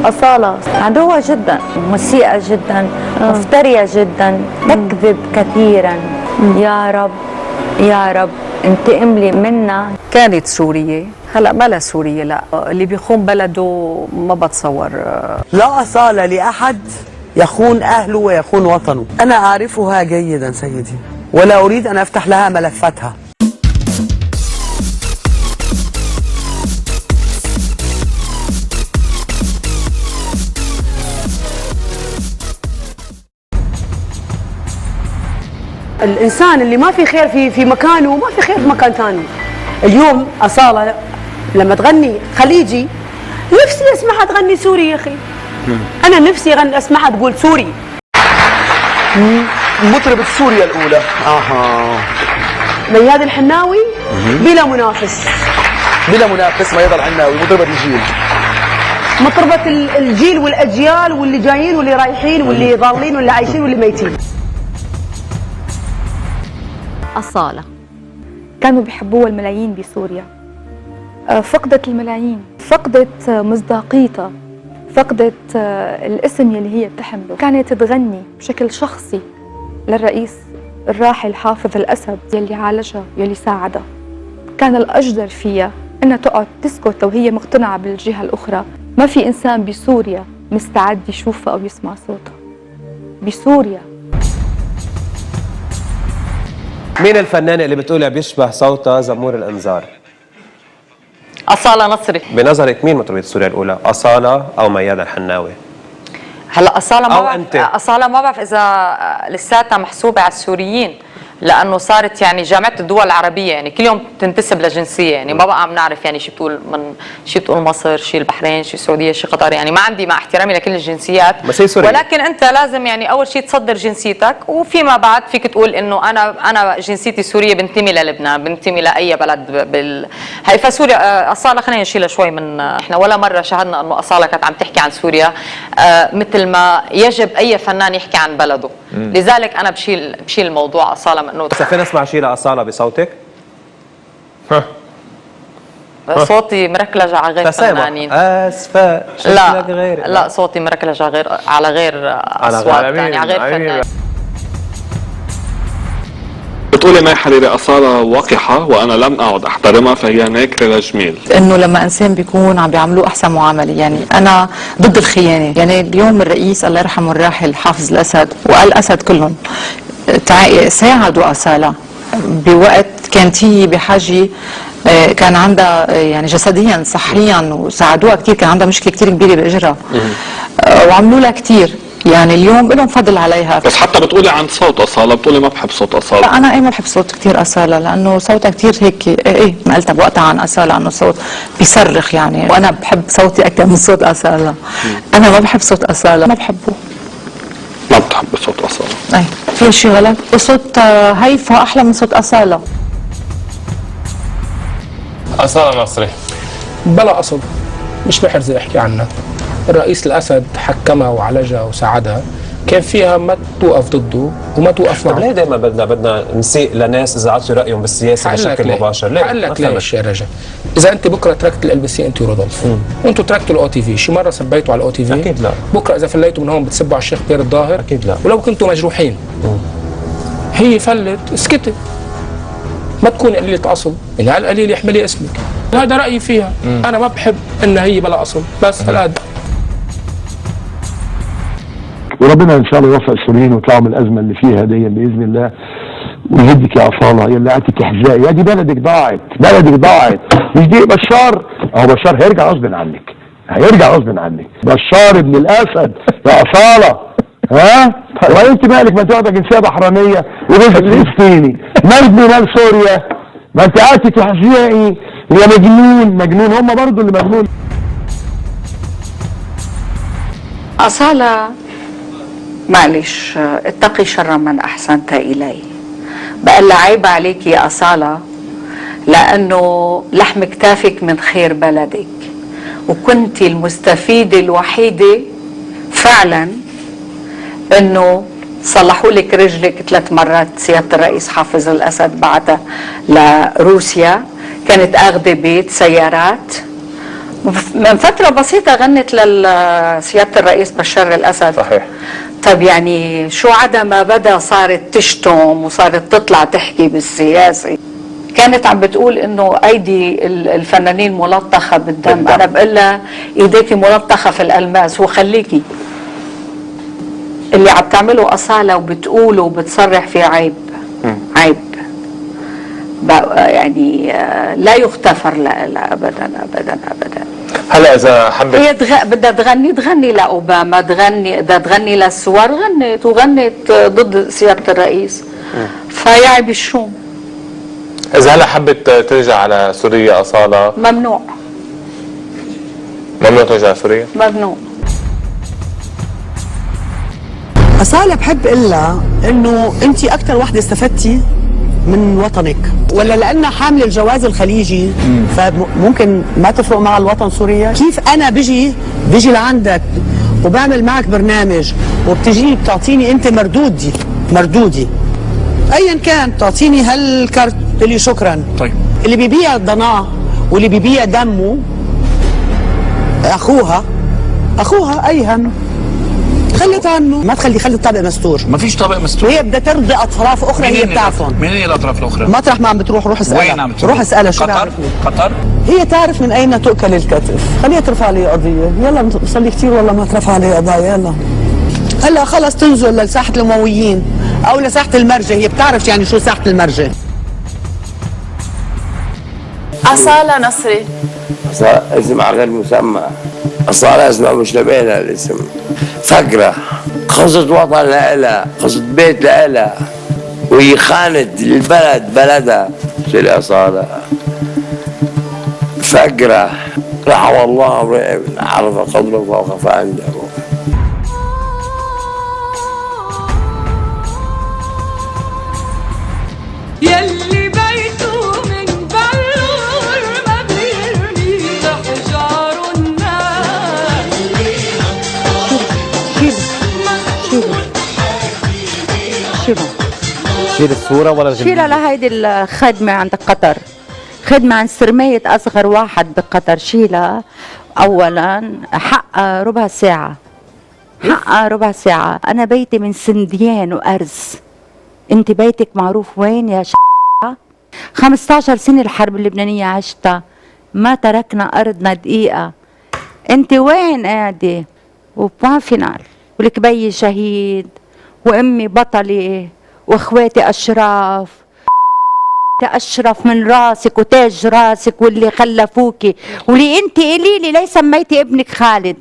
أصالة عدوة جدا، مسيئة جدا، مفترية جدا، تكذب كثيرا. يا رب يا رب انتقم لي منا. كانت سورية، هلا بلا سورية، لا اللي بيخون بلده ما بتصور. لا أصالة لأحد يخون أهله ويخون وطنه. أنا أعرفها جيدا سيدي، ولا أريد أن أفتح لها ملفاتها. الإنسان اللي ما في خير في مكانه ما في خير في مكان ثاني. اليوم أصالة لما تغني خليجي نفسي أسمعها تغني سوري يا أخي. أنا نفسي أسمعها تقول سوري. مطربة سوريا الأولى مياد الحناوي بلا منافس. بلا منافس مياد الحناوي مطربة الجيل. مطربة الجيل والأجيال واللي جايين واللي رايحين واللي ضالين واللي عايشين واللي ميتين. أصالة كانوا بيحبوها الملايين بسوريا، فقدت الملايين، فقدت مصداقيتها، فقدت الاسم يلي هي بتحمله. كانت تغني بشكل شخصي للرئيس الراحل حافظ الأسد يلي عالجها يلي ساعدها. كان الأجدر فيها أنها تقعد تسكت لو هي مقتنعة بالجهة الأخرى. ما في إنسان بسوريا مستعد يشوفها أو يسمع صوتها بسوريا. مين الفنانة اللي بتقولها بيشبه صوتها زمور الإنذار؟ أصالة نصري. بنظرك مين مطربة سوريا الأولى؟ أصالة أو مياد الحناوي؟ هلا أصالة أو ما أنت. بعرف، أصالة ما بعرف إذا لساتها محسوبة على السوريين، لأنه صارت يعني جامعة الدول العربية يعني كل يوم تنتسب لجنسية، يعني ما بقى عم نعرف يعني شو بتقول مصر، شي البحرين، شي السعودية، شي قطر. يعني ما عندي، مع احترامي لكل الجنسيات، بس هي سورية. ولكن أنت لازم يعني أول شيء تصدر جنسيتك، وفيما بعد فيك تقول إنه أنا جنسيتي سورية، بنتمي للبنان، بنتمي لأي بلد هي. فسوريا أصالة خلينا نشيلها شوي من إحنا ولا مرة شاهدنا إنه أصالة كانت عم تحكي عن سوريا مثل ما يجب أي فنان يحكي عن بلده. لذلك أنا بشيل الموضوع أصالة من بس فينا نسمع شيء لأصالة بصوتك؟ صوتي مركلج على غير فنانين. اسفه لا غير. لا صوتي مركلج على غير اصوات يعني على غير فنان. بتقولي مي حريري أصالة وقحة وأنا لم أعد أحترمها فهي ناكرة لجميل. إنه لما إنسان بيكون عم بيعملوه أحسن معاملة، يعني أنا ضد الخيانة. يعني اليوم الرئيس الله يرحمه الراحل حافظ الأسد والأسد كلهم ساعدوا أصالة بوقت كانت هي بحاجة، كان عندها يعني جسديا صحيا وساعدوها كثير، كان عندها مشكلة كثير كبيرة بإجرها وعملوا لها كثير. يعني اليوم لهم فضل عليها. بس حتى بتقولي عن صوت أصالة، بتقولي ما بحب صوت أصالة. لا أنا ما بحب صوت كثير أصالة، لأنه صوتها كثير هيك ما قلتها بوقتها عن أصالة أنه صوت بيصرخ يعني، وأنا بحب صوتي أكثر من صوت أصالة. أنا ما بحب صوت أصالة، ما بحبه. ما بتحب صوت أصالة؟ أي في شيء غلط. صوت هيفا أحلى من صوت أصالة. أصالة نصري بلا أصل، مش بحرز أحكي عنها. الرئيس الأسد حكمها وعالجها وساعدها، كان فيها ما توقف ضده وما توقف معه. ليه دائما بدنا نسيء لناس اذا عطوا رايهم بالسياسه بشكل مباشر؟ ليه؟ هقول لك ليش يا رجل. اذا انت بكره تركت ال LBC انت ورودولف، وانتوا تركتوا الأو تي في، شي مره سبيتوا على الأو تي في؟ اكيد لا. بكره اذا فليتوا من هون بتسبوا على الشيخ بير الظاهر؟ اكيد لا. ولو كنتوا مجروحين هي فلت اسكتي، ما تكون قليله اصل، اللي هالقليل يحملي اسمك. هذا رايي فيها. انا ما بحب ان هي بلا اصل، بس هالقد. وربنا ان شاء الله يوفق السوريين ويطلعوا من الازمه اللي فيها دي باذن الله. ويهدك يا اصاله يلي قعدتي تحزقي، يا دي بلدك ضاعت، بلدك ضاعت. مش دي بشار؟ اهو بشار هيرجع غصب عنك، هيرجع غصب عنك. بشار ابن الاسد يا اصاله. ها؟ وانت مالك ما تاخدي جنسيه بحرانيه وجوزك فلسطيني، مال مال سوريا؟ ما انت قعدتي تحزقي يا مجنون. هم برضه اللي مجنون. أصالة معلش، اتقي شر من أحسنت إليه. بقى عيب عليك يا أصالة، لأنه لحم كتافك من خير بلدك، وكنت المستفيدة الوحيدة فعلا أنه صلحوا لك رجلك 3 مرات. سيادة الرئيس حافظ الأسد بعتها لروسيا، كانت أخذة بيت سيارات من فترة بسيطة غنت لسيادة الرئيس بشار الأسد. صحيح. طب يعني شو عدا ما بدا صارت تشتم وصارت تطلع تحكي بالسياسي. كانت عم بتقول انه ايدي الفنانين ملطخة بالدم. انا بقول لها ايديكي ملطخة في الالماس وخليكي اللي عم تعمله أصالة وبتقوله وبتصرح فيه عيب. عيب يعني لا يغتفر. لا ابدا ابدا ابدا. هلا اذا حبت هي بدها تغني لاوباما، بدها تغني للصور، غنت وغنت ضد سياده الرئيس. فيعب الشوم. اذا هلا حبت ترجع على سوريا أصالة ممنوع. ممنوع ترجع على سوريا؟ ممنوع. أصالة بحب إلا إنه أنت أكثر وحدة استفدتي من وطنك، ولا لأنها حاملة الجواز الخليجي فممكن ما تفرق مع الوطن سوريا؟ كيف أنا بيجي لعندك وبعمل معك برنامج وبتجيني بتعطيني أنت مردودي أيا كان، تعطيني هالكارت لي شكرا. طيب اللي بيبيع ضناه واللي بيبيع دمه أخوها أيهم. خلت عنه، ما خلي الطابق مستور. ما فيش طابق مستور. هي بدها ترضي اطراف اخرى هي بتعرفهم. مين هي الاطراف الاخرى؟ مطرح ما عم بتروح روح اسالها. وين عم بتروح؟ روح اسالها شو قطر؟ قطر؟ هي تعرف من اين تؤكل الكتف. خليها ترفع لي قضيه. يلا بصلي كثير والله ما ترفع لي قضايا. يلا هلا خلص تنزل لساحه الامويين او لساحه المرجة. هي بتعرف يعني شو ساحه المرجة. أصالة نصري. اسم على غير مسمى. أصالة اسمها مش لبينا الاسم. فقرة قصة وطن لها، قصة بيت لها، وهي خانت البلد بلدها. شو أصالة فقرة رحم الله امرئ عرف قدره فوقف عنده. يلي بيته من بلور ما بيرمي بحجار الناس. شيل الصورة ولا شيلها لهيدي الخدمة عند قطر. خدمة عن سرمية أصغر واحد بقطر. شيلها أولا. حقها ربع ساعة. أنا بيتي من سنديان وأرز. أنت بيتك معروف وين يا 15 سنة الحرب اللبنانية عشتها، ما تركنا أرضنا دقيقة. أنت وين قاعدة؟ وبوان فينال. ولك بيي شهيد وأمي بطلة واخواتي أشراف. أشرف من راسك وتاج راسك واللي خلفوكي. واللي أنت قولي لي ليه سميتي ابنك خالد؟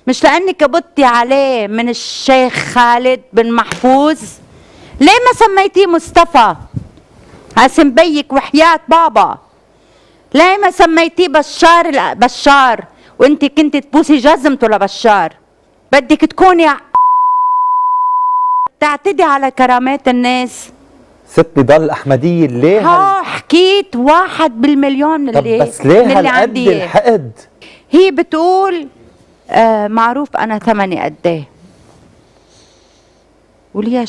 مش لأنك قبضتي عليه من الشيخ خالد بن محفوظ؟ ليه ما سميتيه مصطفى؟ اسم بيك وحياة بابا. ليه ما سميتيه بشار وانت كنت تبوسي جزمته لبشار؟ بدك تكوني تعتدي على كرامات الناس. ست بضل الأحمدية ليه؟ حكيت 1 بالمليون من اللي بس ليه من اللي هالقد عندي. الحقد؟ هي بتقول معروف أنا ثمني قد ايه. وليها